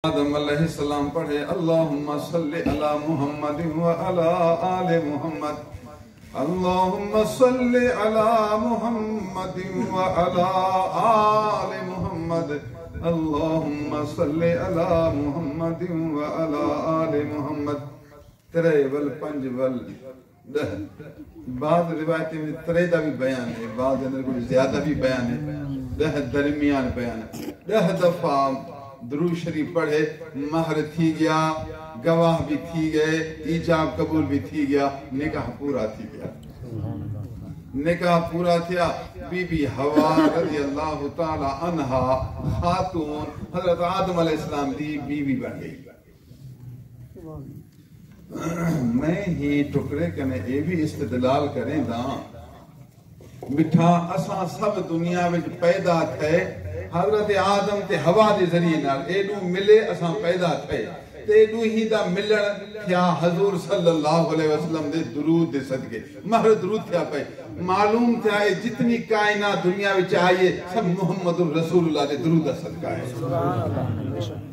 آدم علیہ السلام پڑھے اللہم صلی علی محمد و علی آل محمد اللہم صلی علی محمد و علی آل محمد اللہم صلی علی محمد و علی آل محمد ترے ول پنج ول دہ بعض روایتیں میں ترے دا بھی بیان ہے بعض اندر کوئی زیادہ بھی بیان ہے دہ درمیان بیان ہے دہ دفعہ درود شریف پڑھے مہر تھی گیا گواہ بھی تھی گئے ایجاب قبول بھی تھی گیا نکاح پورا تھی گیا نکاح پورا تھیا بی بی حوا رضی اللہ تعالی عنہا خاتون حضرت آدم علیہ السلام دی بیوی بن گئی میں ہی ٹکڑے کنے اے بھی استدلال کریں دا مٹھا اساں سب دنیا میں پیدا تھے حضرت آدم تے ہوا دے ذریعے نال ایڈو ملے اساں پیدا تھے تے ایڈو ہی دا ملن تھیا حضور صلی اللہ علیہ وسلم دے درود دے صدقے مہر درود تھیا پہ معلوم تھیا ہے جتنی کائنات دنیا وچ آئیے سب محمد رسول اللہ دے درود دا صدقہ ہے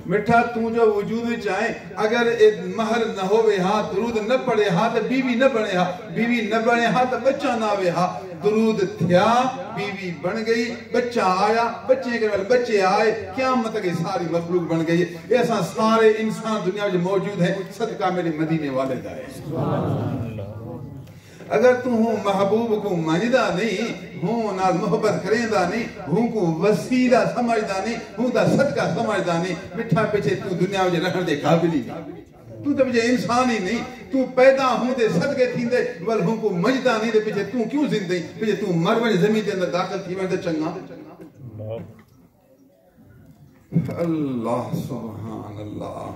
مٹھا تو جو وجود چاہے اگر مہر نہ ہوئے ہاں درود نہ پڑے ہاں تو بیوی نہ بنے ہاں بیوی نہ بنے ہاں تو بچہ نہ ہوئے ہاں درود تھیا بیوی بن گئی بچہ آیا بچے کے بچے آئے قیامت کی ساری مخلوق بن گئی ایسا سارے انسان دنیا میں موجود ہیں صدقہ میرے مدینے والے دائے اگر تو ہوں محبوب کو منجدہ نہیں ہوں نال محبت کریندہ نہیں ہوں کو وسیلہ سمجھدہ نہیں ہوں دا صدقہ سمجھدہ نہیں مٹھا پیچھے تو دنیا میں رہن دے قابلی نہیں تو مجھے انسان ہی نہیں تو پیدا ہوں دے صدقے تھیں دے بل ہوں کو منجدہ نہیں دے پیچھے تو کیوں زندہ پیچھے تو مرمن زمین دے اندر داخل تھی میں دے چنگا اللہ سبحان اللہ